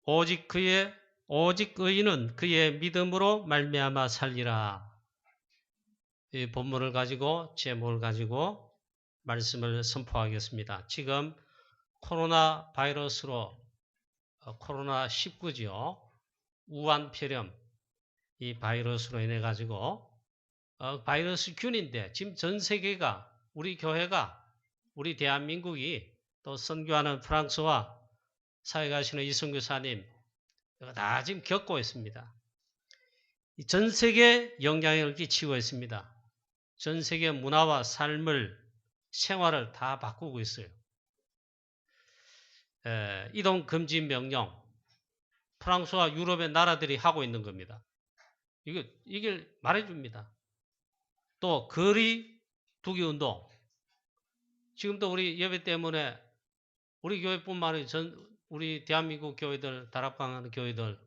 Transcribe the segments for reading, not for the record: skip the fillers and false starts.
오직 의인은 그의 믿음으로 말미암아 살리라. 이 본문을 가지고 제목을 가지고 말씀을 선포하겠습니다. 지금 코로나 바이러스로 코로나19죠. 우한폐렴 이 바이러스로 인해 가지고 바이러스 균인데 지금 전 세계가 우리 교회가 우리 대한민국이 또 선교하는 프랑스와 사회 가시는 이승 교사님 다 지금 겪고 있습니다. 전 세계에 영향을 끼치고 있습니다. 전 세계 문화와 삶을 생활을 다 바꾸고 있어요. 이동 금지 명령 프랑스와 유럽의 나라들이 하고 있는 겁니다. 이걸 말해줍니다. 또 거리 두기 운동. 지금도 우리 예배 때문에 우리 교회뿐만 아니라 우리 대한민국 교회들, 다락방하는 교회들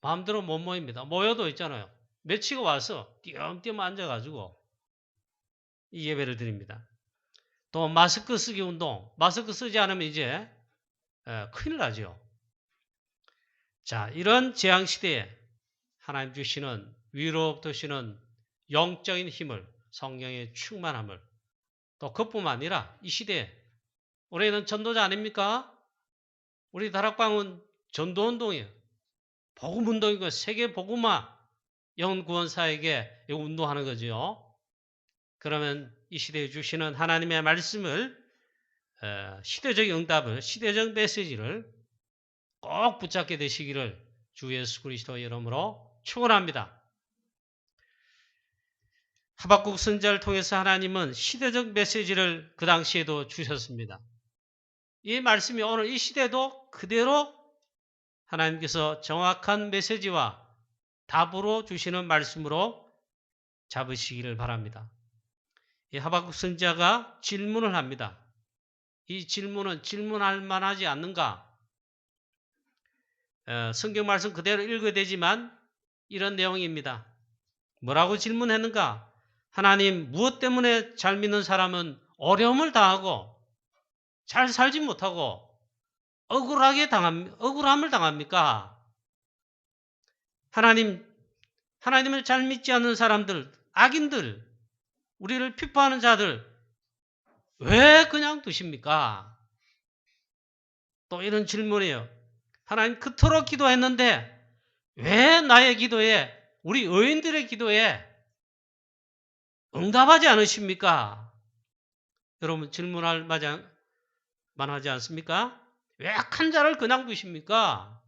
마음대로 못 모입니다. 모여도 있잖아요. 며치가 와서 띄엄띄엄 앉아가지고 이 예배를 드립니다. 또 마스크 쓰기 운동. 마스크 쓰지 않으면 이제 큰일 나죠. 자, 이런 재앙시대에 하나님 주시는 위로부터 주시는 영적인 힘을, 성령의 충만함을 또 그뿐만 아니라 이 시대에 올해는 전도자 아닙니까? 우리 다락방은 전도운동이에요. 복음운동이고 세계 복음화 영구원사에게 운동하는 거죠. 그러면 이 시대에 주시는 하나님의 말씀을 시대적 응답을 시대적 메시지를 꼭 붙잡게 되시기를 주 예수 그리스도의 이름으로 축원합니다. 하박국 선지자를 통해서 하나님은 시대적 메시지를 그 당시에도 주셨습니다. 이 말씀이 오늘 이 시대도 그대로 하나님께서 정확한 메시지와 답으로 주시는 말씀으로 잡으시기를 바랍니다. 이 하박국 선지자가 질문을 합니다. 이 질문은 질문할 만하지 않는가? 성경 말씀 그대로 읽어야 되지만 이런 내용입니다. 뭐라고 질문했는가? 하나님, 무엇 때문에 잘 믿는 사람은 어려움을 당하고 잘 살지 못하고 억울함을 당합니까? 하나님을 잘 믿지 않는 사람들, 악인들, 우리를 비판하는 자들 왜 그냥 두십니까? 또 이런 질문이에요. 하나님 그토록 기도했는데 왜 나의 기도에, 우리 의인들의 기도에 응답하지 않으십니까? 여러분 질문할 만하지 않습니까? 왜 악한 자를 그냥 두십니까?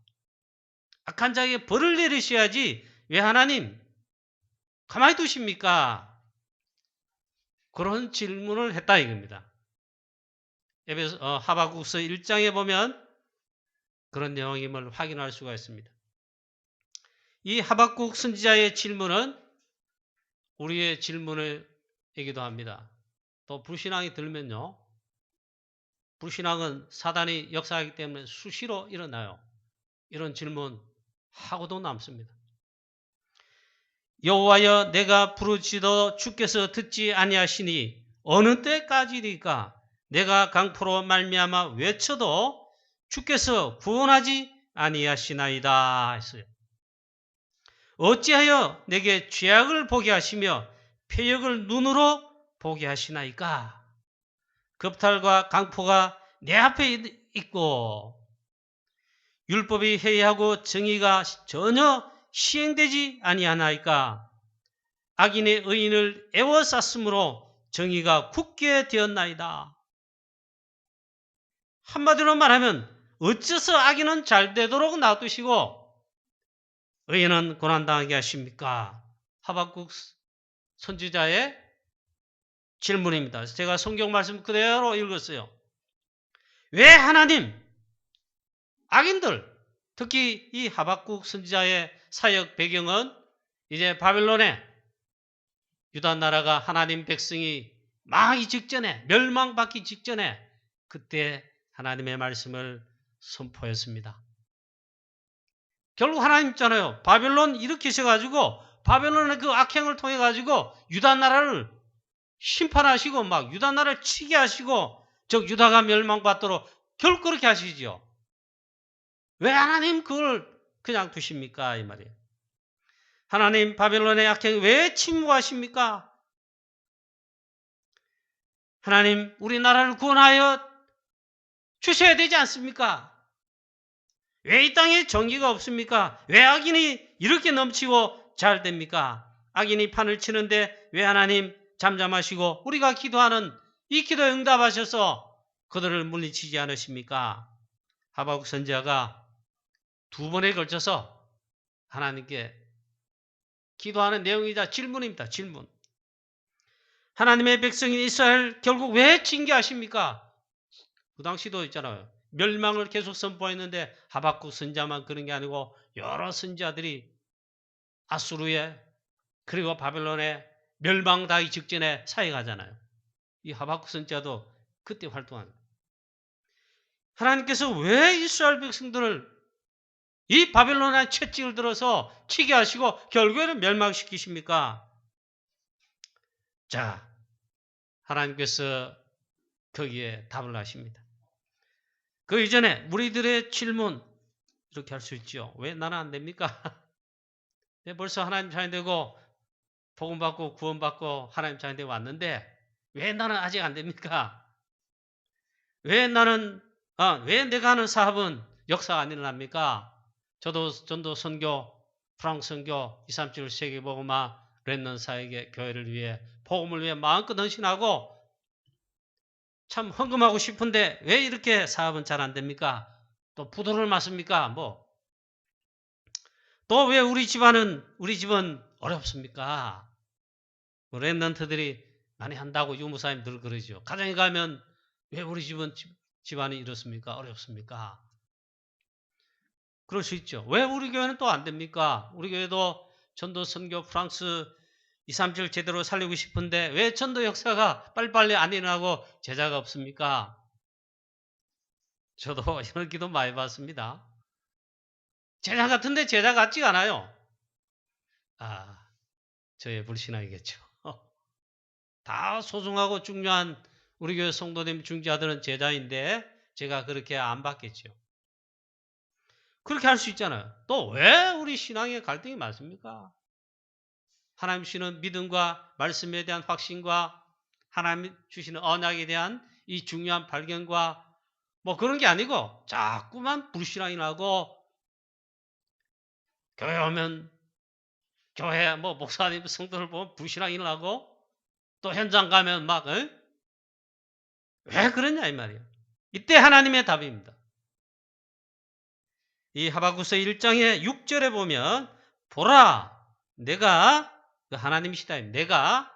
악한 자에게 벌을 내리셔야지 왜 하나님 가만히 두십니까? 그런 질문을 했다 이겁니다. 하박국서 1장에 보면 그런 내용임을 확인할 수가 있습니다. 이 하박국 선지자의 질문은 우리의 질문이기도 합니다. 또 불신앙이 들면요. 불신앙은 사단이 역사하기 때문에 수시로 일어나요. 이런 질문 하고도 남습니다. 여호와여 내가 부르짖어 주께서 듣지 아니하시니 어느 때까지리까? 내가 강포로 말미암아 외쳐도 주께서 구원하지 아니하시나이다 했어요. 어찌하여 내게 죄악을 보게 하시며 패역을 눈으로 보게 하시나이까? 겁탈과 강포가 내 앞에 있고 율법이 회의하고 정의가 전혀 시행되지 아니하나이까? 악인의 의인을 애워쌌으므로 정의가 굳게 되었나이다. 한마디로 말하면 어째서 악인은 잘 되도록 놔두시고 의인은 고난당하게 하십니까? 하박국 선지자의 질문입니다. 제가 성경 말씀 그대로 읽었어요. 왜 하나님, 악인들, 특히 이 하박국 선지자의 사역 배경은 이제 바벨론에 유다 나라가 하나님 백성이 망하기 직전에, 멸망받기 직전에 그때 하나님의 말씀을 선포했습니다. 결국 하나님 있잖아요. 바벨론 일으키셔가지고 바벨론의 그 악행을 통해 가지고 유다 나라를 심판하시고 막 유다 나라를 치게 하시고 즉 유다가 멸망받도록 결국 그렇게 하시죠. 왜 하나님 그걸 그냥 두십니까? 이 말이에요. 하나님 바벨론의 악행 왜 침묵하십니까? 하나님 우리나라를 구원하여 주셔야 되지 않습니까? 왜 이 땅에 정의가 없습니까? 왜 악인이 이렇게 넘치고 잘 됩니까? 악인이 판을 치는데 왜 하나님 잠잠하시고 우리가 기도하는 이 기도에 응답하셔서 그들을 물리치지 않으십니까? 하박국 선지자가 두 번에 걸쳐서 하나님께 기도하는 내용이자 질문입니다. 질문. 하나님의 백성인 이스라엘 결국 왜 징계하십니까? 그 당시도 있잖아요. 멸망을 계속 선포했는데 하박국 선지자만 그런 게 아니고 여러 선지자들이 아수르에 그리고 바벨론에 멸망당하기 직전에 사역하잖아요. 이 하박국 선지자도 그때 활동합니다. 하나님께서 왜 이스라엘 백성들을 이 바벨론의 채찍을 들어서 치게 하시고 결국에는 멸망시키십니까? 자, 하나님께서 거기에 답을 하십니다. 그 이전에 우리들의 질문 이렇게 할 수 있죠. 왜 나는 안 됩니까? 벌써 하나님 자녀 되고 복음 받고 구원 받고 하나님 자녀 되고 왔는데 왜 나는 아직 안 됩니까? 왜 내가 하는 사업은 역사가 안 일어납니까? 저도 전도 선교, 프랑스 선교, 237 세계복음화 렘넌트 사역의 교회를 위해 복음을 위해 마음껏 헌신하고 참 헌금하고 싶은데 왜 이렇게 사업은 잘 안 됩니까? 또 부도를 맞습니까? 또 왜 우리 집은 어렵습니까? 렘넌트들이 많이 한다고 유무사님 늘 그러죠. 가정에 가면 왜 우리 집안이 이렇습니까? 어렵습니까? 그럴 수 있죠. 왜 우리 교회는 또 안 됩니까? 우리 교회도 전도 선교 프랑스 237 제대로 살리고 싶은데 왜 전도 역사가 빨리빨리 안 일어나고 제자가 없습니까? 저도 이런 기도 많이 받습니다. 제자 같은데 제자 같지가 않아요. 저의 불신앙이겠죠. 다 소중하고 중요한 우리 교회 성도님 중지자들은 제자인데 제가 그렇게 안 받겠죠. 그렇게 할 수 있잖아요. 또 왜 우리 신앙에 갈등이 많습니까? 하나님 주시는 믿음과 말씀에 대한 확신과 하나님 주시는 언약에 대한 이 중요한 발견과 그런 게 아니고 자꾸만 불신앙이 나고 교회 오면 교회 목사님 성도를 보면 불신앙이 나고 또 현장 가면 왜 그러냐 이 말이에요. 이때 하나님의 답입니다. 이 하박국서 1장의 6절에 보면 보라 내가 하나님이시다. 내가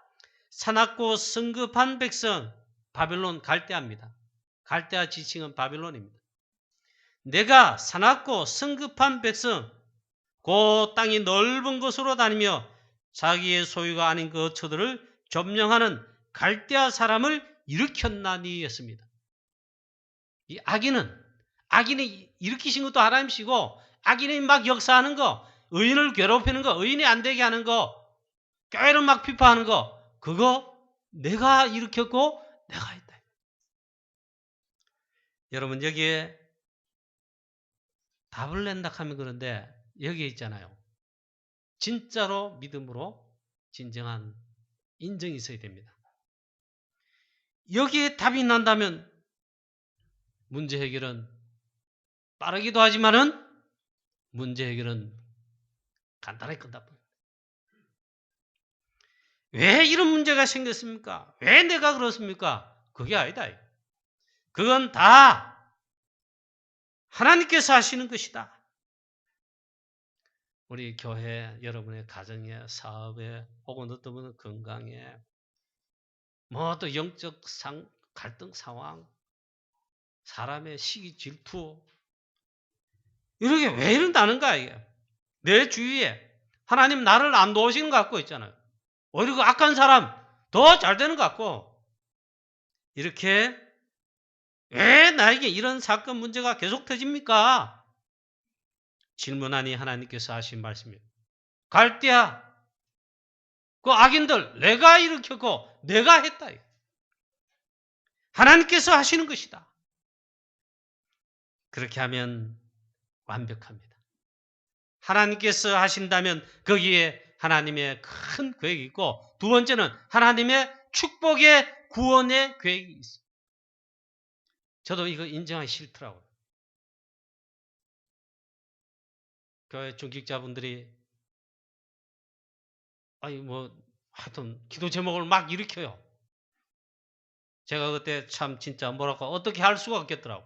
사납고 성급한 백성 바벨론 갈대아입니다. 갈대아 지칭은 바벨론입니다. 내가 사납고 성급한 백성 그 땅이 넓은 곳으로 다니며 자기의 소유가 아닌 그 어처들을 점령하는 갈대아 사람을 일으켰나니 했습니다. 이 악인이 일으키신 것도 하나님이시고 악인이 막 역사하는 거, 의인을 괴롭히는 거, 의인이 안 되게 하는 거, 교회를 막 비판하는 거, 그거 내가 일으켰고 내가 했다. 여러분 여기에 답을 낸다 하면 그런데 여기에 있잖아요. 진짜로 믿음으로 진정한 인정이 있어야 됩니다. 여기에 답이 난다면 문제 해결은 빠르기도 하지만은 문제 해결은 간단하게 끝납니다. 왜 이런 문제가 생겼습니까? 왜 내가 그렇습니까? 그게 아니다. 그건 다 하나님께서 하시는 것이다. 우리 교회, 여러분의 가정에, 사업에, 혹은 어떤 분은 건강에, 또 영적 갈등 상황, 사람의 시기 질투, 이렇게 왜 이런다는가, 이게. 내 주위에 하나님 나를 안 도우시는 것 같고 있잖아요. 오히려 그 악한 사람 더 잘 되는 것 같고, 이렇게 왜 나에게 이런 사건 문제가 계속 터집니까? 질문하니 하나님께서 하신 말씀입니다. 갈대아, 그 악인들 내가 일으켰고 내가 했다. 하나님께서 하시는 것이다. 그렇게 하면 완벽합니다. 하나님께서 하신다면 거기에 하나님의 큰 계획이 있고, 두 번째는 하나님의 축복의 구원의 계획이 있어요. 저도 이거 인정하기 싫더라고요. 교회 중직자분들이 하여튼 기도 제목을 막 일으켜요. 제가 그때 참 진짜 뭐랄까 어떻게 할 수가 없겠더라고.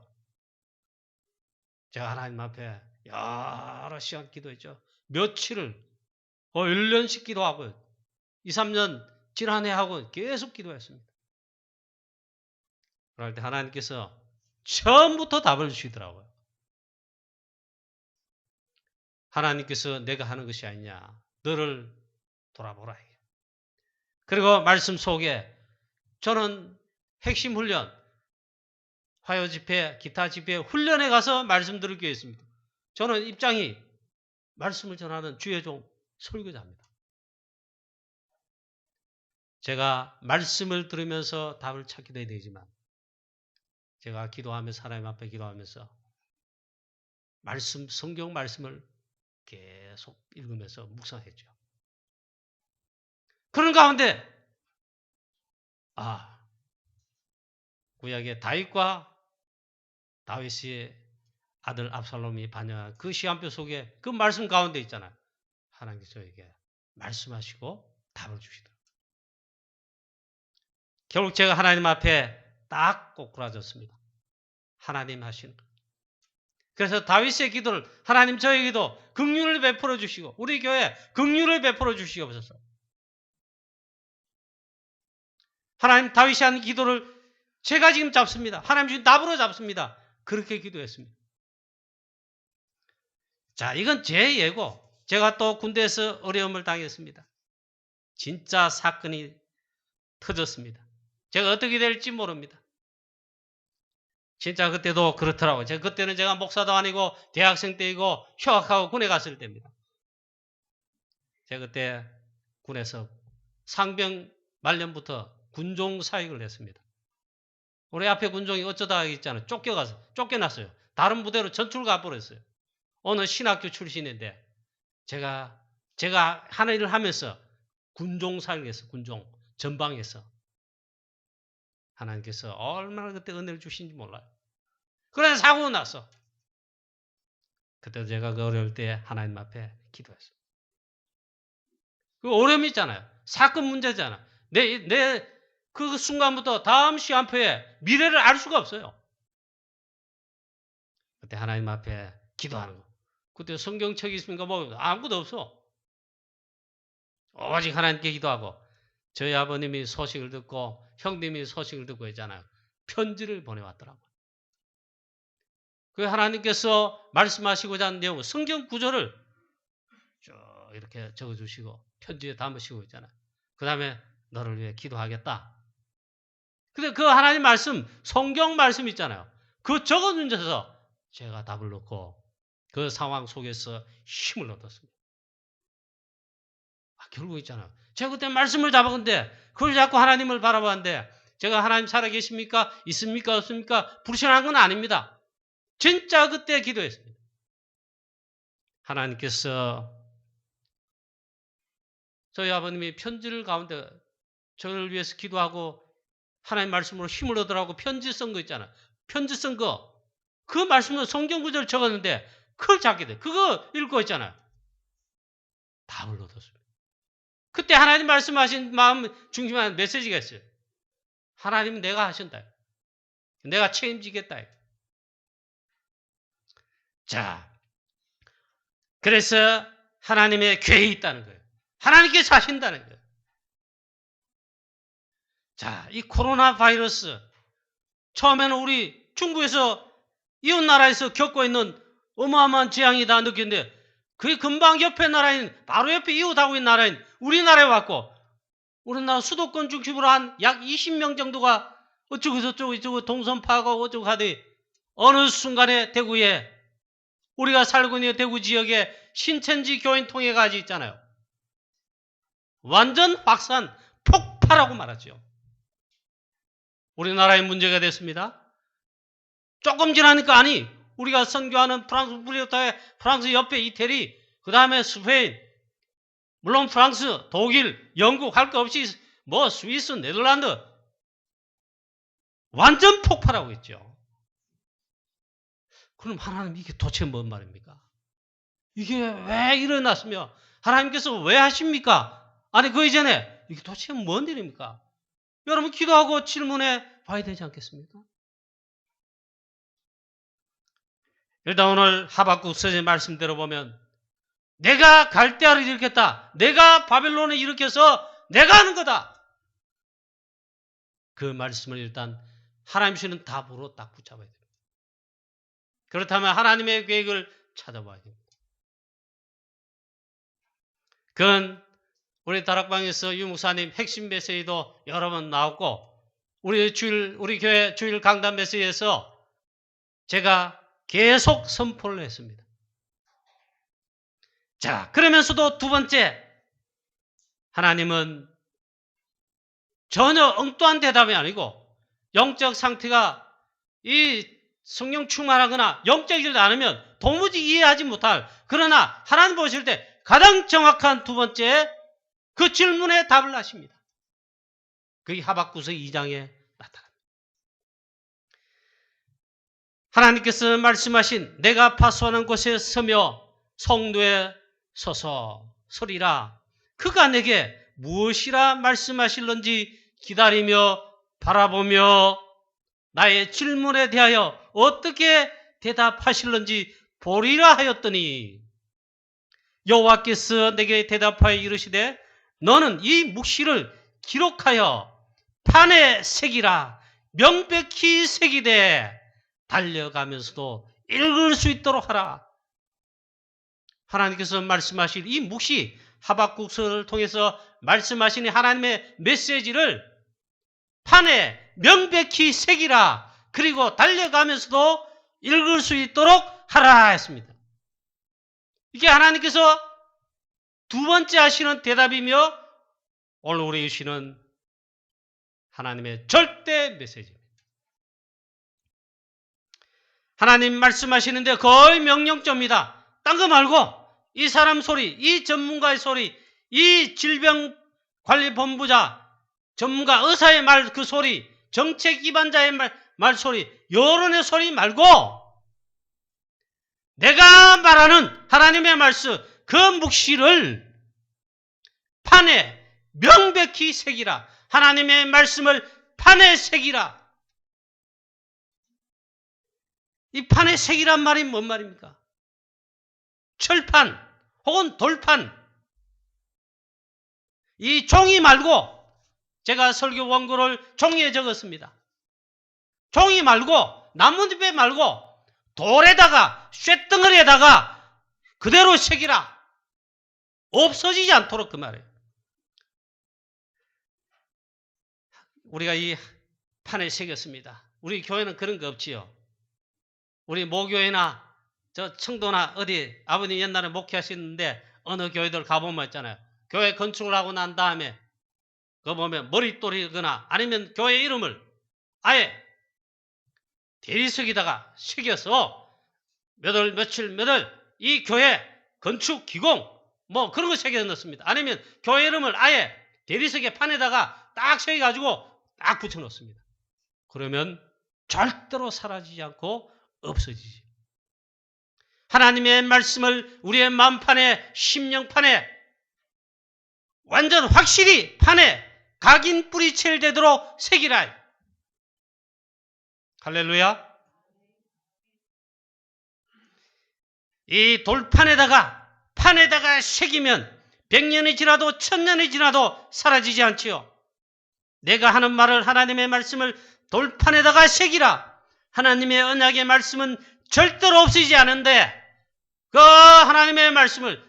제가 하나님 앞에 여러 시간 기도했죠. 며칠을 1년씩 기도하고요. 2, 3년 지난해 하고 계속 기도했습니다. 그럴 때 하나님께서 처음부터 답을 주시더라고요. 하나님께서 내가 하는 것이 아니냐. 너를 돌아보라. 그리고 말씀 속에 저는 핵심 훈련, 화요 집회, 기타 집회 훈련에 가서 말씀 들을 게 있습니다. 저는 입장이 말씀을 전하는 주의 종 설교자입니다. 제가 말씀을 들으면서 답을 찾기도 해야 되지만 제가 기도하면서 하나님 앞에 기도하면서 성경 말씀을 계속 읽으면서 묵상했죠. 그런 가운데 구약의 다윗과 다윗의 아들 압살롬이 반영한 그 시간표 속에 그 말씀 가운데 있잖아요. 하나님께서 저에게 말씀하시고 답을 주시더라고요. 결국 제가 하나님 앞에 딱 꼬꾸라졌습니다. 하나님 하시는 것. 그래서 다윗의 기도를 하나님 저에게도 긍휼을 베풀어 주시고 우리 교회에 긍휼을 베풀어 주시옵소서. 하나님 다윗이 한 기도를 제가 지금 잡습니다. 하나님 주신 답으로 잡습니다. 그렇게 기도했습니다. 자, 이건 제 예고. 제가 또 군대에서 어려움을 당했습니다. 진짜 사건이 터졌습니다. 제가 어떻게 될지 모릅니다. 진짜 그때도 그렇더라고요. 그때는 제가 목사도 아니고 대학생 때이고 휴학하고 군에 갔을 때입니다. 제가 그때 군에서 상병 말년부터 군종 사역을 했습니다. 우리 앞에 군종이 어쩌다가 있잖아요. 쫓겨났어요. 다른 부대로 전출 가버렸어요. 어느 신학교 출신인데 제가 하는 일을 하면서 군종 사역을 했어요. 군종 전방에서. 하나님께서 얼마나 그때 은혜를 주신지 몰라요. 그래서 사고가 났어. 그때 제가 그 어려울 때 하나님 앞에 기도했어요. 그 어려움이 있잖아요. 사건 문제잖아. 그 순간부터 다음 시간표에 미래를 알 수가 없어요. 그때 하나님 앞에 기도하는 거. 그때 성경책이 있습니까? 아무것도 없어. 오직 하나님께 기도하고 저희 아버님이 소식을 듣고 형님이 소식을 듣고 있잖아요. 편지를 보내왔더라고요. 그 하나님께서 말씀하시고자 하는 내용, 성경 구절을 쭉 이렇게 적어주시고 편지에 담으시고 있잖아요. 그 다음에 너를 위해 기도하겠다. 근데 그 하나님 말씀, 성경 말씀 있잖아요. 그 적어주셔서 제가 답을 넣고 그 상황 속에서 힘을 얻었습니다. 결국 있잖아요. 제가 그때 말씀을 잡았는데 그걸 자꾸 하나님을 바라봤는데 제가 하나님 살아계십니까? 있습니까? 없습니까? 불신한 건 아닙니다. 진짜 그때 기도했습니다. 하나님께서 저희 아버님이 편지를 가운데 저를 위해서 기도하고 하나님 말씀으로 힘을 얻으라고 편지 쓴 거 있잖아요. 편지 쓴 거. 그 말씀으로 성경 구절을 적었는데 그걸 잡게 돼. 그거 읽고 있잖아요. 답을 얻었습니다. 그때 하나님 말씀하신 마음 중심한 메시지가 있어요. 하나님은 내가 하신다. 내가 책임지겠다. 자, 그래서 하나님의 계획이 있다는 거예요. 하나님께서 하신다는 거예요. 자, 이 코로나 바이러스 처음에는 우리 중국에서 이웃 나라에서 겪고 있는 어마어마한 재앙이다 느꼈는데 그게 금방 옆에 나라인 바로 옆에 이웃하고 있는 나라인 우리나라에 왔고 우리나라 수도권 중심으로 한 약 20명 정도가 어쩌고 저쩌고 동선 파악하고 어쩌고 하더니 어느 순간에 대구에 우리가 살고 있는 대구 지역에 신천지 교인 통해가지 있잖아요. 완전 확산, 폭발하고 말았죠. 우리나라에 문제가 됐습니다. 조금 지나니까 아니 우리가 선교하는 프랑스 브리타의 프랑스 옆에 이태리, 그 다음에 스페인, 물론 프랑스, 독일, 영국 할 거 없이 뭐 스위스, 네덜란드 완전 폭발하고 있죠. 그럼 하나님 이게 도대체 뭔 말입니까? 이게 왜 일어났으며 하나님께서 왜 하십니까? 아니 그 이전에 이게 도대체 뭔 일입니까? 여러분 기도하고 질문해 봐야 되지 않겠습니까? 일단 오늘 하박국서의 말씀대로 보면 내가 갈대아를 일으켰다. 내가 바벨론을 일으켜서 내가 하는 거다. 그 말씀을 일단 하나님 주시는 답으로 딱 붙잡아야 됩니다. 그렇다면 하나님의 계획을 찾아봐야 됩니다. 그건 우리 다락방에서 유 목사님 핵심 메시지도 여러 번 나왔고 우리 교회 주일 강단 메시지에서 제가 계속 선포를 했습니다. 자, 그러면서도 두 번째, 하나님은 전혀 엉뚱한 대답이 아니고 영적 상태가 이 성령 충만하거나 영적이지 않으면 도무지 이해하지 못할, 그러나 하나님 보실 때 가장 정확한 두 번째 그 질문에 답을 하십니다. 그게 하박국서 2장에 나타납니다. 하나님께서 말씀하신 내가 파수하는 곳에 서며 성도에 서서 서리라. 그가 내게 무엇이라 말씀하실런지 기다리며 바라보며 나의 질문에 대하여 어떻게 대답하실런지 보리라 하였더니 여호와께서 내게 대답하여 이르시되 너는 이 묵시를 기록하여 판에 새기라. 명백히 새기되 달려가면서도 읽을 수 있도록 하라. 하나님께서 말씀하실 이 묵시, 하박국서를 통해서 말씀하시는 하나님의 메시지를 판에 명백히 새기라. 그리고 달려가면서도 읽을 수 있도록 하라 했습니다. 이게 하나님께서 두 번째 하시는 대답이며 오늘 우리 주시는 하나님의 절대 메시지입니다. 하나님 말씀하시는데 거의 명령조입니다. 딴 거 말고 이 사람 소리, 이 전문가의 소리, 이 질병관리본부자, 전문가 의사의 말 그 소리, 정책 기반자의 말 소리, 여론의 소리 말고 내가 말하는 하나님의 말씀, 그 묵시를 판에 명백히 새기라. 하나님의 말씀을 판에 새기라. 이 판에 새기란 말이 뭔 말입니까? 철판 혹은 돌판. 이 종이 말고 제가 설교 원고를 종이에 적었습니다. 종이 말고 나뭇잎에 말고 돌에다가 쇳덩어리에다가 그대로 새기라. 없어지지 않도록 그 말이에요. 우리가 이 판에 새겼습니다. 우리 교회는 그런 거 없지요. 우리 모교회나 저 청도나 어디 아버님 옛날에 목회하셨는데 어느 교회들 가보면 있잖아요. 교회 건축을 하고 난 다음에 그거 보면 머릿돌이거나 아니면 교회 이름을 아예 대리석에다가 새겨서 몇월 며칠 몇월 이 교회 건축 기공 뭐 그런 거 새겨 넣습니다. 아니면 교회 이름을 아예 대리석의 판에다가 딱 새겨가지고 딱 붙여 놓습니다. 그러면 절대로 사라지지 않고 없어지지. 하나님의 말씀을 우리의 마음판에, 심령판에 완전 확실히 판에 각인 뿌리채 되도록 새기라. 할렐루야. 이 돌판에다가 판에다가 새기면 100년이 지나도 1000년이 지나도 사라지지 않지요. 내가 하는 말을 하나님의 말씀을 돌판에다가 새기라. 하나님의 언약의 말씀은 절대로 없어지지 않은데 그 하나님의 말씀을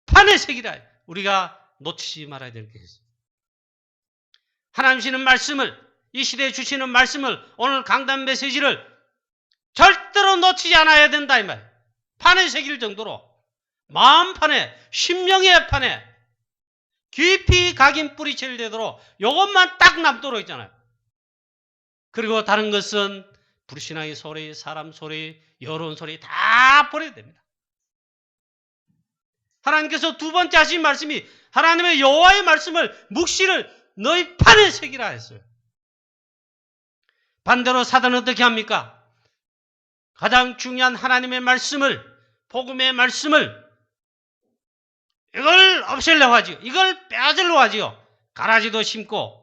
판에 새기라. 우리가 놓치지 말아야 될 게 있습니다. 하나님 주시는 말씀을, 이 시대에 주시는 말씀을, 오늘 강단 메시지를 절대로 놓치지 않아야 된다 이 말. 판에 새길 정도로 마음판에, 심령의 판에 깊이 각인 뿌리채 되도록 이것만 딱 남도록 있잖아요. 그리고 다른 것은 불신앙의 소리, 사람 소리, 여론 소리 다 버려야 됩니다. 하나님께서 두 번째 하신 말씀이 하나님의 여호와의 말씀을 묵시를 너희 판에 새기라 했어요. 반대로 사단은 어떻게 합니까? 가장 중요한 하나님의 말씀을, 복음의 말씀을 이걸 없애려고 하지요. 이걸 빼앗으려고 하지요. 가라지도 심고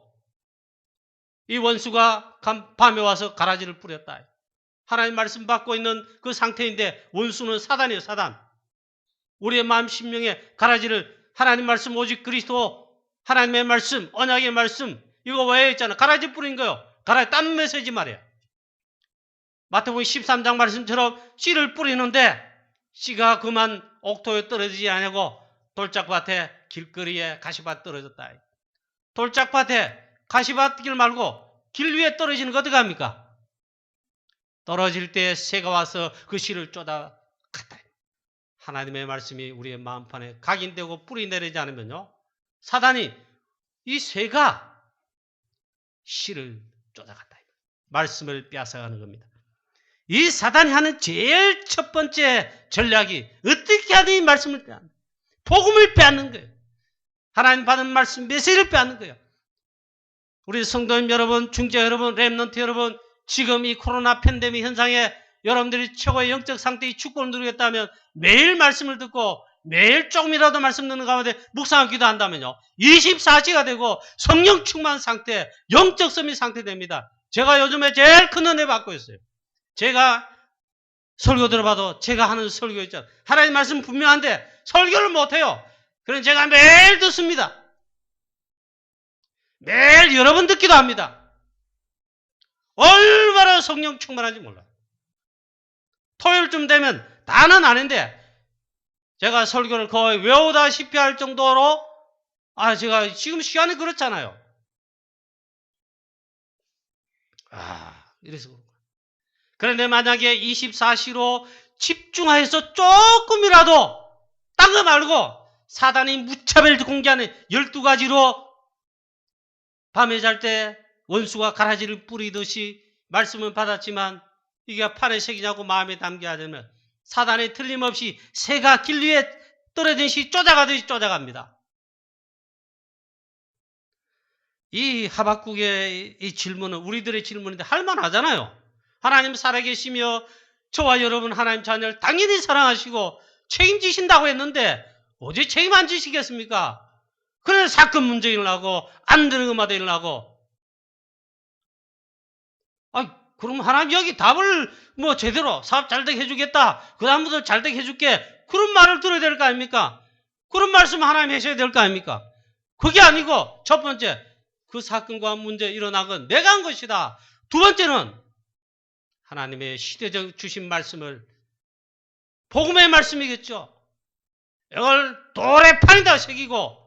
이 원수가 밤에 와서 가라지를 뿌렸다. 하나님 말씀 받고 있는 그 상태인데 원수는 사단이에요. 사단. 우리의 마음 심령에 가라지를 하나님 말씀 오직 그리스도 하나님의 말씀 언약의 말씀 이거 왜 했잖아. 가라지 뿌린 거요. 가라지 딴 메시지 말이야. 마태복음 13장 말씀처럼 씨를 뿌리는데 씨가 그만 옥토에 떨어지지 않고 돌짝밭에 길거리에 가시밭 떨어졌다. 돌짝밭에 가시밭길 말고 길 위에 떨어지는 거 어떻게 합니까? 떨어질 때 새가 와서 그 씨를 쫓아갔다. 하나님의 말씀이 우리의 마음판에 각인되고 뿌리 내리지 않으면요. 사단이 이 새가 씨를 쫓아갔다. 말씀을 빼앗아가는 겁니다. 이 사단이 하는 제일 첫 번째 전략이 어떻게 하든 이 말씀을 빼앗는 거예요. 복음을 빼앗는 거예요. 하나님 받은 말씀 메시지를 빼앗는 거예요. 우리 성도님 여러분, 중재 여러분, 렘넌트 여러분, 지금 이 코로나 팬데믹 현상에 여러분들이 최고의 영적 상태의 축복을 누리겠다면 매일 말씀을 듣고 매일 조금이라도 말씀 듣는 가운데 묵상하고 기도한다면요. 24시가 되고 성령 충만 상태, 영적 섬유 상태 됩니다. 제가 요즘에 제일 큰 은혜 받고 있어요. 제가 설교 들어봐도 제가 하는 설교 있잖아요. 하나님 말씀 분명한데 설교를 못해요. 그래서 제가 매일 듣습니다. 매일 여러 번 듣기도 합니다. 얼마나 성령 충만한지 몰라요. 토요일쯤 되면 다는 아닌데 제가 설교를 거의 외우다시피 할 정도로 제가 지금 시간이 그렇잖아요. 이래서 그런데 만약에 24시로 집중해서 조금이라도 딴 거 말고 사단이 무차별 공개하는 12가지로 밤에 잘 때 원수가 가라지를 뿌리듯이 말씀을 받았지만 이게 판에 새기냐고 마음에 담겨야 되면 사단이 틀림없이 새가 길 위에 떨어진 시 쫓아가듯이 쫓아갑니다. 이 하박국의 이 질문은 우리들의 질문인데 할만하잖아요. 하나님 살아계시며 저와 여러분 하나님 자녀를 당연히 사랑하시고 책임지신다고 했는데 어디 책임 안 지시겠습니까? 그래서 사건 문제 일어나고 안 되는 것마다 일어나고 그럼 하나님 여기 답을 제대로 사업 잘 되게 해주겠다. 그 다음부터 잘 되게 해줄게. 그런 말을 들어야 될 거 아닙니까? 그런 말씀 하나님 하셔야 될 거 아닙니까? 그게 아니고 첫 번째 그 사건과 문제 일어나건 내가 한 것이다. 두 번째는 하나님의 시대적 주신 말씀을 복음의 말씀이겠죠. 이걸 돌에 판에다 새기고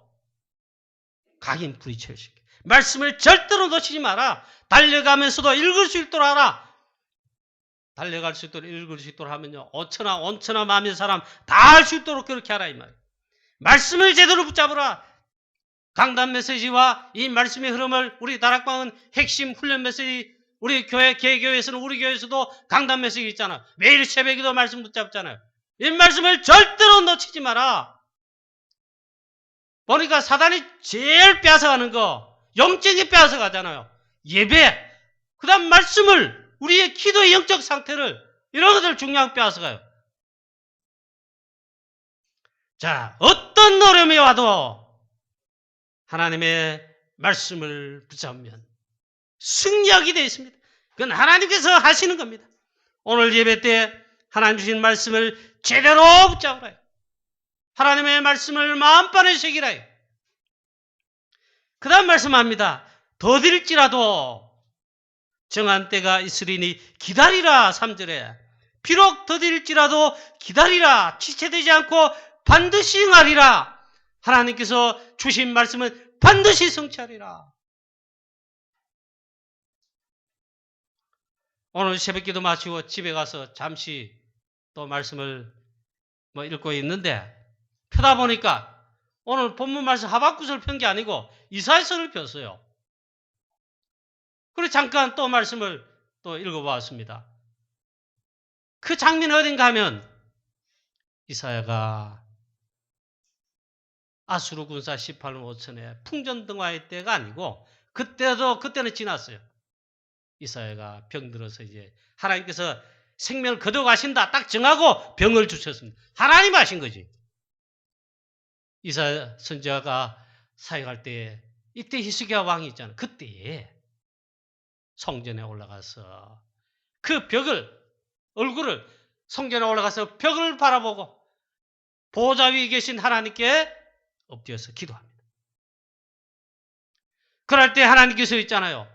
각인 부리채를 시켜. 말씀을 절대로 놓치지 마라. 달려가면서도 읽을 수 있도록 하라. 달려갈 수 있도록 읽을 수 있도록 하면요. 어처나 온처나 마음의 사람 다 할 수 있도록 그렇게 하라 이 말이에요. 말씀을 제대로 붙잡으라. 강단 메시지와 이 말씀의 흐름을 우리 다락방은 핵심 훈련 메시지 우리 교회 개교회에서는 우리 교회에서도 강단 메시지 있잖아요. 매일 새벽에도 말씀 붙잡잖아요. 이 말씀을 절대로 놓치지 마라. 보니까 사단이 제일 빼앗아가는 거 영적이 빼앗아가잖아요. 예배, 그 다음 말씀을 우리의 기도의 영적 상태를 이런 것들 중요한 빼앗아가요. 자, 어떤 어려움이 와도 하나님의 말씀을 붙잡으면 승리하게 되어 있습니다. 그건 하나님께서 하시는 겁니다. 오늘 예배 때 하나님 주신 말씀을 제대로 붙잡으라요. 하나님의 말씀을 마음판에 새기라요. 그 다음 말씀합니다. 더딜지라도 정한 때가 있으리니 기다리라. 3절에 비록 더딜지라도 기다리라. 지체되지 않고 반드시 응하리라. 하나님께서 주신 말씀은 반드시 성취하리라. 오늘 새벽기도 마치고 집에 가서 잠시 또 말씀을 읽고 있는데 펴다 보니까 오늘 본문 말씀 하박국을 편 게 아니고 이사야서를 폈어요. 그리고 잠깐 또 말씀을 또 읽어보았습니다. 그 장면이 어딘가 하면 이사야가 아수르 군사 18만 5천의 풍전등화의 때가 아니고 그때는 지났어요. 이사야가 병들어서 이제 하나님께서 생명을 거둬가신다 딱 정하고 병을 주셨습니다. 하나님 하신 거지. 이사야 선지자가 사역할 때 이때 히스기야 왕이 있잖아. 그때에 성전에 올라가서 그 얼굴을 성전에 올라가서 벽을 바라보고 보좌 위에 계신 하나님께 엎드려서 기도합니다. 그럴 때 하나님께서 있잖아요.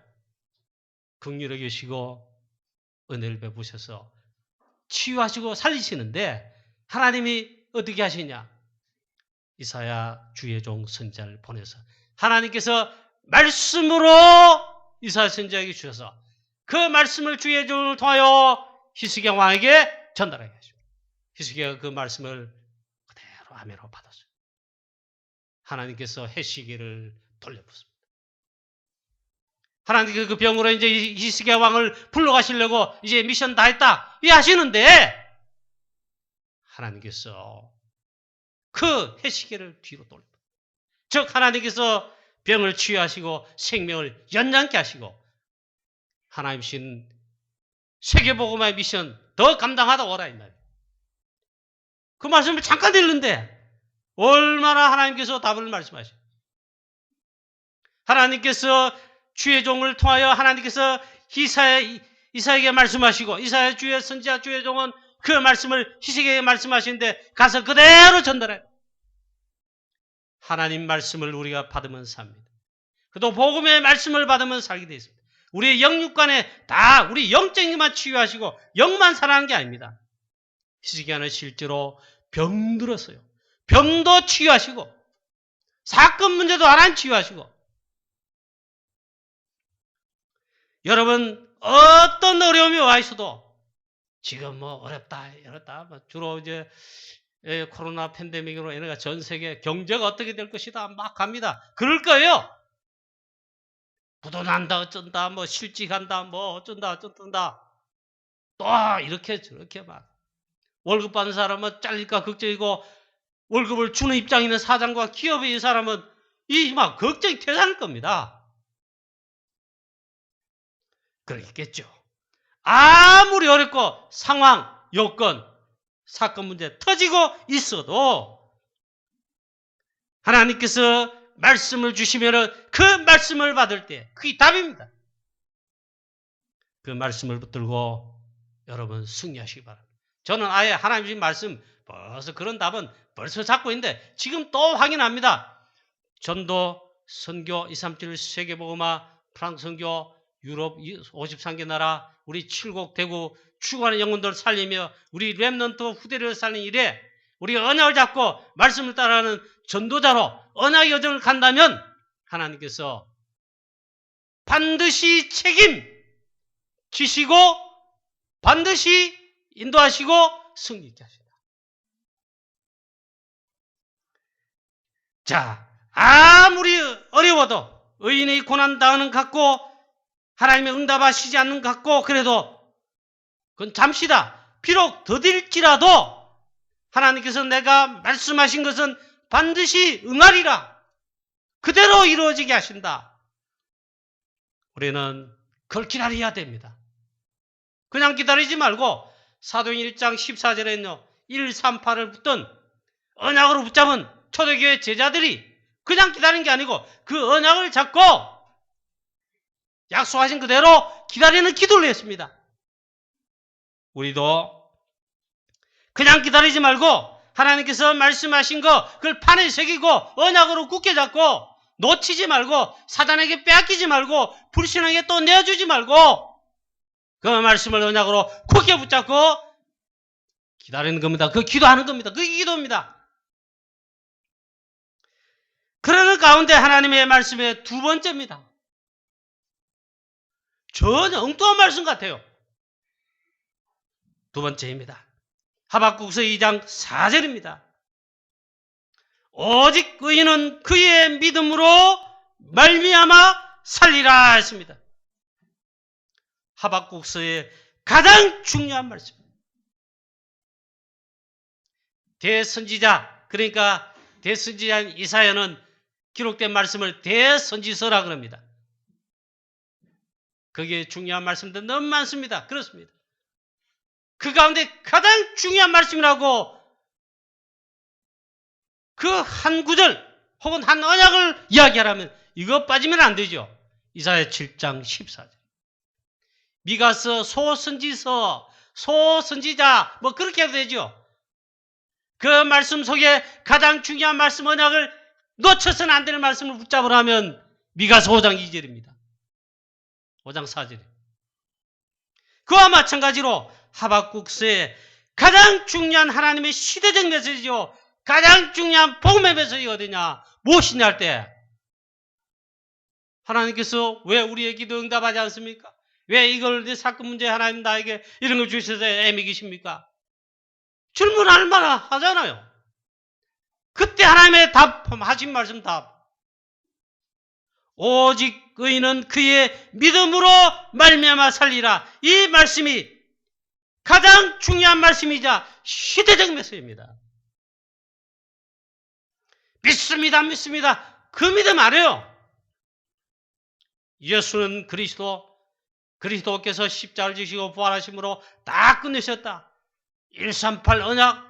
긍휼히 계시고 은혜를 베푸셔서 치유하시고 살리시는데 하나님이 어떻게 하시냐? 이사야 주의 종 선지자를 보내서 하나님께서 말씀으로 이사야 선지자에게 주셔서 그 말씀을 주의 종을 통하여 히스기야 왕에게 전달하게 하십니다. 히스기야가 그 말씀을 그대로 아멘으로 받았어요. 하나님께서 해시기를 돌려붓습니다. 하나님께서 그 병으로 이제 히스기야 왕을 불러가시려고 이제 미션 다 했다 이 하시는데 하나님께서 그 해시기를 뒤로 돌립니다. 즉 하나님께서 병을 치유하시고 생명을 연장케 하시고 하나님신 세계복음화의 미션 더 감당하다 오라 이 말이에요. 그 말씀을 잠깐 들었는데 얼마나 하나님께서 답을 말씀하셔요. 하나님께서 주의 종을 통하여 하나님께서 이사야에게 말씀하시고 이사야 주의 선지자 주의 종은 그 말씀을 히스기야에게 말씀하시는데 가서 그대로 전달해요. 하나님 말씀을 우리가 받으면 삽니다. 또 복음의 말씀을 받으면 살게 되어 있습니다. 우리의 영육간에 다 우리 영적인만 치유하시고 영만 살아나는 게 아닙니다. 히스기야는 실제로 병들었어요. 병도 치유하시고 사건 문제도 하나님 치유하시고 여러분 어떤 어려움이 와 있어도 지금 뭐 어렵다 주로 이제 코로나 팬데믹으로 얘네가 전 세계 경제가 어떻게 될 것이다 막 갑니다. 그럴 거예요. 부도난다 어쩐다 뭐 실직한다 뭐 어쩐다 또 이렇게 저렇게 막 월급 받는 사람은 잘릴까 걱정이고 월급을 주는 입장에 있는 사장과 기업의 이 사람은 이 막 걱정이 태산일 겁니다. 그렇겠죠. 아무리 어렵고 상황, 요건, 사건 문제 터지고 있어도 하나님께서 말씀을 주시면 그 말씀을 받을 때 그게 답입니다. 그 말씀을 붙들고 여러분 승리하시기 바랍니다. 저는 아예 하나님 말씀 벌써 그런 답은 벌써 잡고 있는데 지금 또 확인합니다. 전도, 선교, 237 세계복음화, 프랑스 선교, 유럽 53개 나라, 우리 칠곡, 대구 추구하는 영혼들을 살리며 우리 렘넌트 후대를 살리는 일에 우리가 언약을 잡고 말씀을 따라하는 전도자로 언약의 여정을 간다면 하나님께서 반드시 책임지시고 반드시 인도하시고 승리케 하신다. 자, 아무리 어려워도 의인의 고난당하는 것 같고 하나님의 응답하시지 않는 것 같고 그래도 그건 잠시다. 비록 더딜지라도 하나님께서 내가 말씀하신 것은 반드시 응하리라. 그대로 이루어지게 하신다. 우리는 그걸 기다려야 됩니다. 그냥 기다리지 말고 사도행 1장 14절에는요. 138을 붙든 언약으로 붙잡은 초대교회 제자들이 그냥 기다리는 게 아니고 그 언약을 잡고 약속하신 그대로 기다리는 기도를 했습니다. 우리도 그냥 기다리지 말고 하나님께서 말씀하신 거 그걸 판에 새기고 언약으로 굳게 잡고 놓치지 말고 사단에게 빼앗기지 말고 불신에게 또 내어주지 말고 그 말씀을 언약으로 굳게 붙잡고 기다리는 겁니다. 그 기도하는 겁니다. 그게 기도입니다. 그러는 가운데 하나님의 말씀의 두 번째입니다. 전혀 엉뚱한 말씀 같아요. 두 번째입니다. 하박국서 2장 4절입니다. 오직 의인은 그의 믿음으로 말미암아 살리라 했습니다. 하박국서의 가장 중요한 말씀입니다. 대선지자, 그러니까 대선지자인 이사야는 기록된 말씀을 대선지서라 그럽니다. 거기에 중요한 말씀도 너무 많습니다. 그렇습니다. 그 가운데 가장 중요한 말씀이라고 그 한 구절 혹은 한 언약을 이야기하라면 이거 빠지면 안 되죠. 이사야 7장 14절. 미가서, 소선지서, 소선지자 뭐 그렇게 해도 되죠. 그 말씀 속에 가장 중요한 말씀 언약을 놓쳐서는 안 되는 말씀을 붙잡으라면 미가서 5장 2절입니다. 5장 4절에. 그와 마찬가지로 하박국서의 가장 중요한 하나님의 시대적 메시지요. 가장 중요한 복음의 메시지가 어디냐? 무엇이냐 할 때 하나님께서 왜 우리의 기도 응답하지 않습니까? 왜 이걸 사건 문제 하나님 나에게 이런 걸 주셔서 애미기십니까? 질문할 만하 하잖아요. 그때 하나님의 하신 말씀 답. 오직 의인은 그의 믿음으로 말미암아 살리라. 이 말씀이 가장 중요한 말씀이자 시대적 메시지입니다. 믿습니다. 믿습니다. 그 믿음 아니에요. 예수는 그리스도께서 십자가를 지시고 부활하심으로 다 끝내셨다. 138 언약,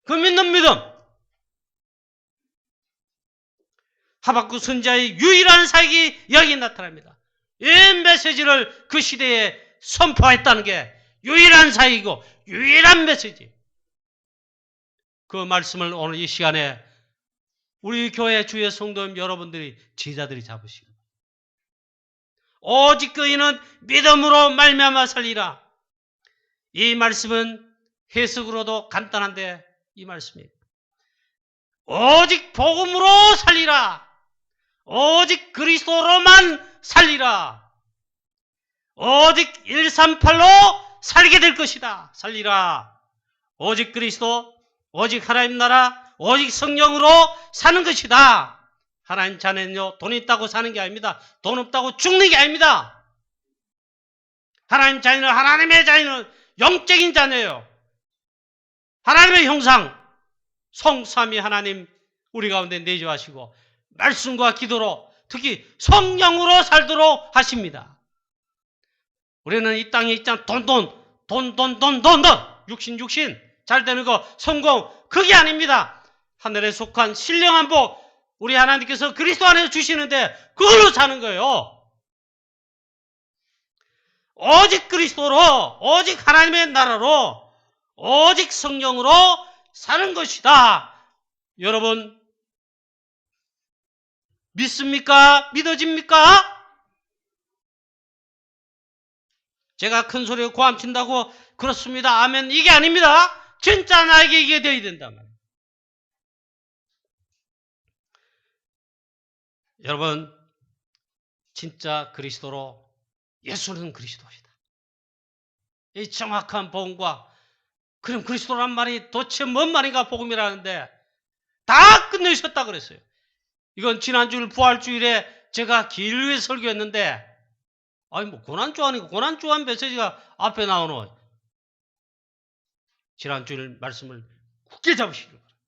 그 믿는 믿음. 하박국 선지자의 유일한 사역이 여기 나타납니다. 이 메시지를 그 시대에 선포했다는 게 유일한 사역이고 유일한 메시지. 그 말씀을 오늘 이 시간에 우리 교회 주의 성도 여러분들이 제자들이 잡으시고 오직 그이는 믿음으로 말미암아 살리라. 이 말씀은 해석으로도 간단한데 이 말씀이에요. 오직 복음으로 살리라. 오직 그리스도로만 살리라. 오직 138로 살게 될 것이다. 살리라. 오직 그리스도, 오직 하나님 나라, 오직 성령으로 사는 것이다. 하나님 자녀는요, 돈 있다고 사는 게 아닙니다. 돈 없다고 죽는 게 아닙니다. 하나님 자녀는, 하나님의 자녀는 영적인 자녀예요. 하나님의 형상, 성삼위 하나님 우리 가운데 내주하시고 말씀과 기도로 특히 성령으로 살도록 하십니다. 우리는 이 땅에 있잖아. 돈, 육신, 잘 되는 거, 성공, 그게 아닙니다. 하늘에 속한 신령한 복, 우리 하나님께서 그리스도 안에서 주시는데 그걸로 사는 거예요. 오직 그리스도로, 오직 하나님의 나라로, 오직 성령으로 사는 것이다. 여러분, 믿습니까? 믿어집니까? 제가 큰 소리로 고함친다고 그렇습니다. 아멘. 이게 아닙니다. 진짜 나에게 이게 되어야 된단 말이에요. 여러분, 진짜 그리스도로 예수는 그리스도이다. 이 정확한 복음과 그럼 그리스도란 말이 도대체 뭔 말인가 복음이라는데 다 끝내셨다 그랬어요. 이건 지난주일 부활주일에 제가 길게 설교했는데 아니 뭐 고난주 아니고 고난주한 메시지가 앞에 나오노. 지난주일 말씀을 굳게 잡으시길 바랍니다.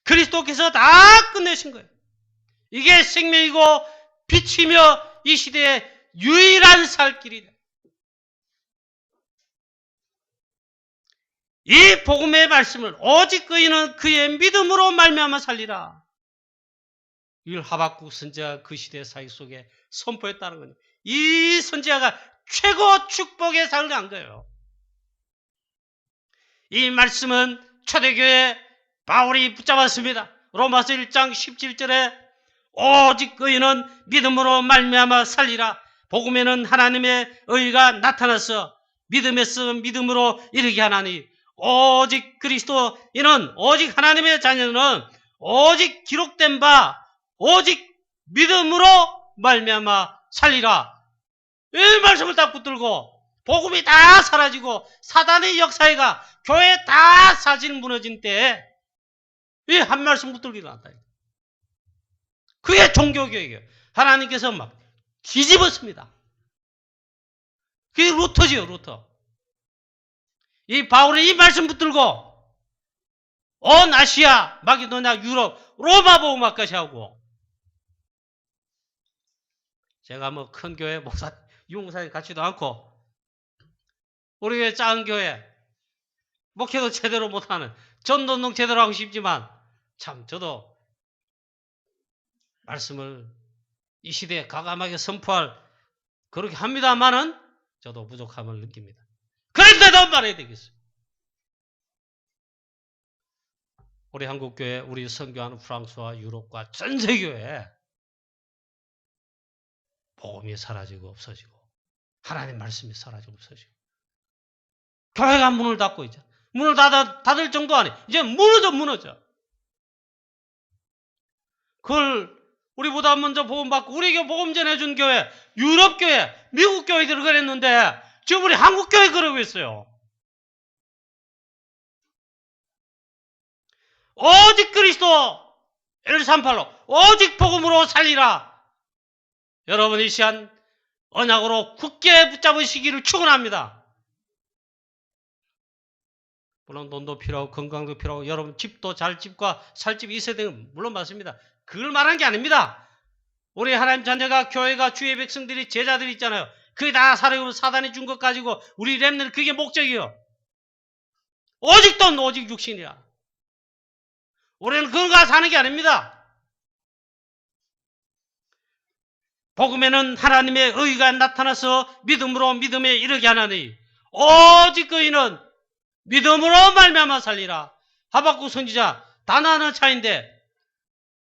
그리스도께서 다 끝내신 거예요. 이게 생명이고 빛이며 이 시대의 유일한 살 길이다. 이 복음의 말씀을 오직 그이는 그의 믿음으로 말미암아 살리라. 이걸 하박국 선지자가 그 시대의 사역 속에 선포했다는 거예요. 이 선지자가 최고 축복의 삶을 한 거예요. 이 말씀은 초대교회 바울이 붙잡았습니다. 로마서 1장 17절에 오직 그이는 믿음으로 말미암아 살리라. 복음에는 하나님의 의가 나타나서 믿음에서 믿음으로 이르게 하나니 오직 그리스도 이는 오직 하나님의 자녀는 오직 기록된 바 오직 믿음으로 말미암아 살리라. 이 말씀을 딱 붙들고 복음이 다 사라지고 사단의 역사회가 교회 다 사진 무너진 때에 이 한 말씀 붙들기로 한다. 그게 종교교육이에요. 하나님께서 막 뒤집었습니다. 그게 루터지요, 루터. 이 바울이 이 말씀 붙들고 아시아, 마게도냐, 유럽, 로마 복음화까지 하고. 제가 뭐 큰 교회 목사, 유목사님 같지도 않고, 우리 교회 작은 교회, 목회도 제대로 못하는, 전도운동 제대로 하고 싶지만, 참, 저도 말씀을 이 시대에 과감하게 선포할, 그렇게 합니다만은, 저도 부족함을 느낍니다. 그런데도 말해야 되겠어요. 우리 한국교회, 우리 선교하는 프랑스와 유럽과 전 세계에 복음이 사라지고 없어지고 하나님 말씀이 사라지고 없어지고 교회가 문을 닫고 있죠. 문을 닫을 정도 아니 이제 무너져. 그걸 우리보다 먼저 복음받고 우리에게 복음 전해준 교회, 유럽 교회, 미국 교회들을 그랬는데 지금 우리 한국 교회 그러고 있어요. 오직 그리스도 138로 오직 복음으로 살리라. 여러분 이 시간 언약으로 굳게 붙잡으시기를 축원합니다. 물론 돈도 필요하고 건강도 필요하고 여러분 집도 잘 집과 살 집이 있어야 되는 건 물론 맞습니다. 그걸 말한 게 아닙니다. 우리 하나님 자녀가 교회가 주의 백성들이 제자들이 있잖아요. 그게 다 사려고 사단이 준 것 가지고 우리 렘넌트 그게 목적이에요. 오직 돈 오직 육신이라. 우리는 그런가 사는 게 아닙니다. 복음에는 하나님의 의가 나타나서 믿음으로 믿음에 이르게 하나니 오직 그이는 믿음으로 말미암아 살리라. 하박국 선지자 단 하나 차인데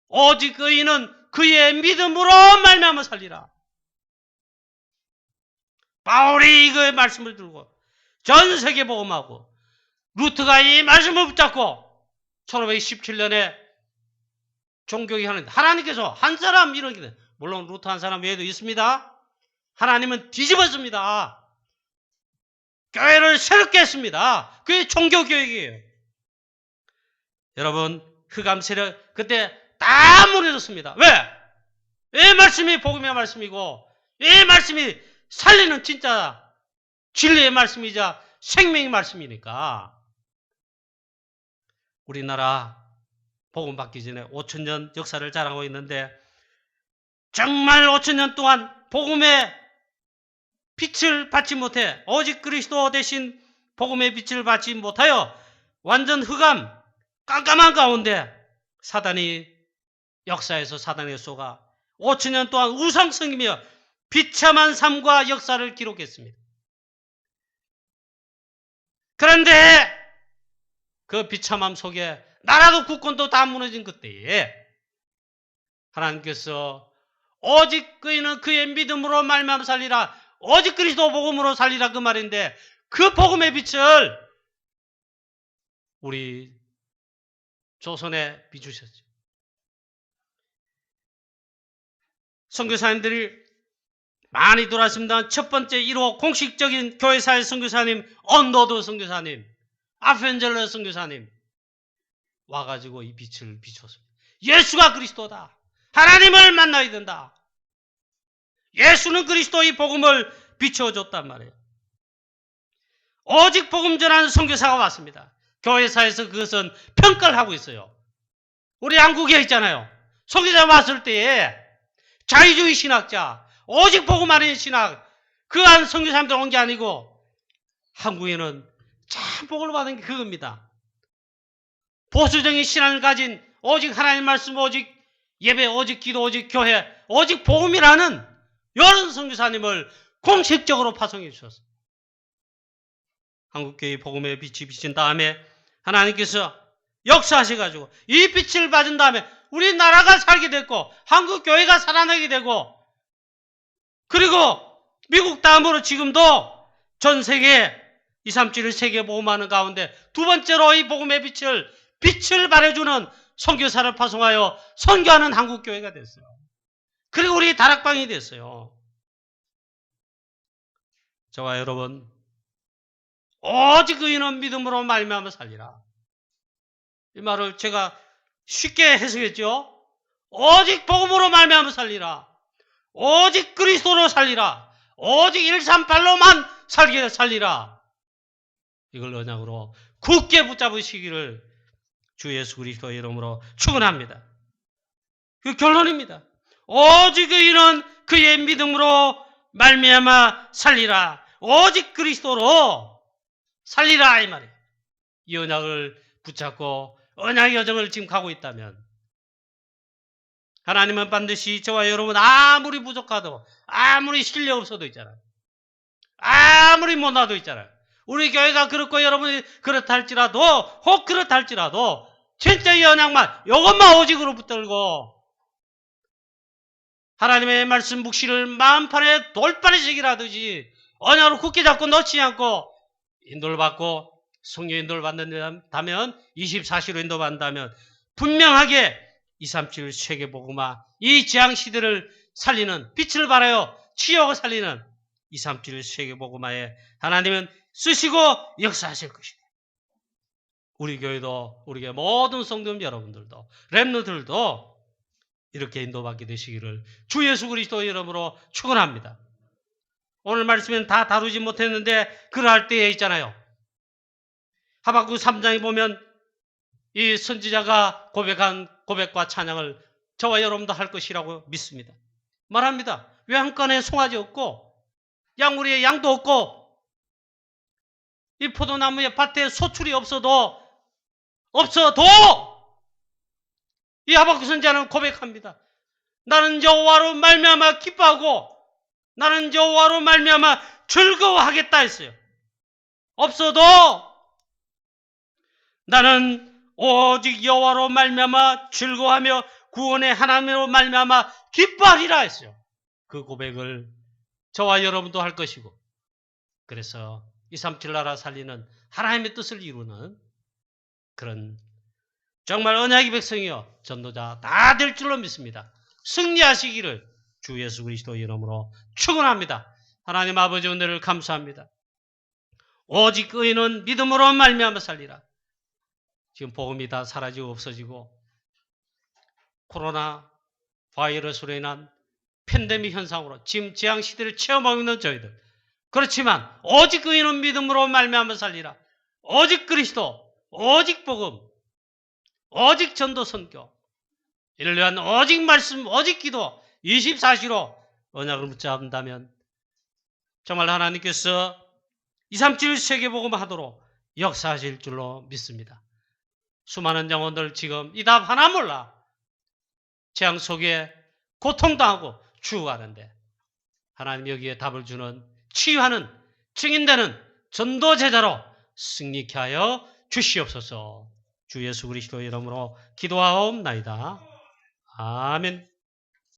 오직 그이는 그의 믿음으로 말미암아 살리라. 바울이 그 말씀을 들고 전 세계 복음하고 루트가 이 말씀을 붙잡고 1517년에 종교기 하는데 하나님께서 한 사람 이렇게 물론 루트 한 사람 외에도 있습니다. 하나님은 뒤집었습니다. 교회를 새롭게 했습니다. 그게 종교교육이에요. 여러분 흑암 세력 그때 다 무너졌습니다. 왜? 이 말씀이 복음의 말씀이고 이 말씀이 살리는 진짜 진리의 말씀이자 생명의 말씀이니까 우리나라 복음 받기 전에 5,000년 역사를 자랑하고 있는데 정말 5,000년 동안 복음의 빛을 받지 못해 오직 그리스도 대신 복음의 빛을 받지 못하여 완전 흑암 깜깜한 가운데 사단이 역사에서 사단의 쏘가 5,000년 동안 우상성이며 비참한 삶과 역사를 기록했습니다. 그런데 그 비참함 속에 나라도 국권도 다 무너진 그때에 하나님께서 오직 그이는 그의 믿음으로 말미암아 살리라. 오직 그리스도 복음으로 살리라 그 말인데 그 복음의 빛을 우리 조선에 비추셨죠. 선교사님들이 많이 돌아왔습니다. 첫 번째 1호 공식적인 교회사의 선교사님 언더드 선교사님 아펜젤러 선교사님 와가지고 이 빛을 비췄습니다. 예수가 그리스도다. 하나님을 만나야 된다. 예수는 그리스도의 복음을 비춰줬단 말이에요. 오직 복음 전하는 선교사가 왔습니다. 교회사에서 그것은 평가를 하고 있어요. 우리 한국에 있잖아요. 선교사 왔을 때에 자유주의 신학자, 오직 복음 아닌 신학, 그한 선교사님들 온 게 아니고 한국에는 참 복을 받은 게 그겁니다. 보수적인 신앙을 가진 오직 하나님 말씀, 오직 예배, 오직 기도, 오직 교회, 오직 복음이라는 이런 선교사님을 공식적으로 파송해 주셨습니다. 한국교회 복음의 빛이 비친 다음에 하나님께서 역사하셔가지고 이 빛을 받은 다음에 우리나라가 살게 됐고 한국교회가 살아나게 되고 그리고 미국 다음으로 지금도 전 세계 237을 세계 복음하는 가운데 두 번째로 이 복음의 빛을 발해주는 선교사를 파송하여 선교하는 한국교회가 됐어요. 그리고 우리 다락방이 됐어요. 저와 여러분 오직 그이는 믿음으로 말미암아 살리라. 이 말을 제가 쉽게 해석했죠. 오직 복음으로 말미암아 살리라. 오직 그리스도로 살리라. 오직 138로만 살리라. 이걸 언약으로 굳게 붙잡으시기를 주 예수 그리스도의 이름으로 축원합니다. 그 결론입니다. 오직 의인은 그의 믿음으로 말미암아 살리라. 오직 그리스도로 살리라 이 말이에요. 이 언약을 붙잡고 언약의 여정을 지금 가고 있다면 하나님은 반드시 저와 여러분 아무리 부족하도 아무리 실력 없어도 있잖아요. 아무리 못나도 있잖아요. 우리 교회가 그렇고 여러분이 그렇다 할지라도 혹 그렇다 할지라도 진짜 이 언약만 이것만 오직으로 붙들고 하나님의 말씀 묵시를 마음판에 돌파리식이라듯이 언약으로 굳게 잡고 놓지 않고 인도를 받고 성령 인도를 받는다면 24시로 인도받는다면 분명하게 237 세계복음화 이 재앙시대를 살리는 빛을 발하여 치유하고 살리는 237 세계복음화에 하나님은 쓰시고 역사하실 것이다. 우리 교회도 우리 교회 모든 성도님 여러분들도 렘너들도 이렇게 인도받게 되시기를 주 예수 그리스도의 이름으로 축원합니다. 오늘 말씀은 다 다루지 못했는데 그러할 때에 있잖아요. 하박국 3장에 보면 이 선지자가 고백한 고백과 찬양을 저와 여러분도 할 것이라고 믿습니다. 말합니다. 외양간에 송아지 없고 양우리에 양도 없고 이 포도나무의 밭에 소출이 없어도 이 하박국 선지자는 고백합니다. 나는 여호와로 말미암아 기뻐하고 나는 여호와로 말미암아 즐거워하겠다 했어요. 없어도 나는 오직 여호와로 말미암아 즐거워하며 구원의 하나님으로 말미암아 기뻐하리라 했어요. 그 고백을 저와 여러분도 할 것이고 그래서 237 나라 살리는 하나님의 뜻을 이루는 그런 정말 언약의 백성이요 전도자 다 될 줄로 믿습니다. 승리하시기를 주 예수 그리스도의 이름으로 축원합니다. 하나님 아버지 은혜를 감사합니다. 오직 의인은 믿음으로 말미암아 살리라. 지금 복음이 다 사라지고 없어지고 코로나 바이러스로 인한 팬데믹 현상으로 지금 재앙시대를 체험하고 있는 저희들 그렇지만 오직 의인은 믿음으로 말미암아 살리라. 오직 그리스도, 오직 복음, 오직 전도 선교 이를 위한 오직 말씀, 오직 기도 24시로 언약을 붙잡는다면 정말 하나님께서 237 세계복음 하도록 역사하실 줄로 믿습니다. 수많은 영혼들 지금 이 답 하나 몰라 재앙 속에 고통당하고 죽어가는데 하나님 여기에 답을 주는 치유하는 증인되는 전도제자로 승리케 하여 주시옵소서. 주 예수 그리스도의 이름으로 기도하옵나이다. 아멘.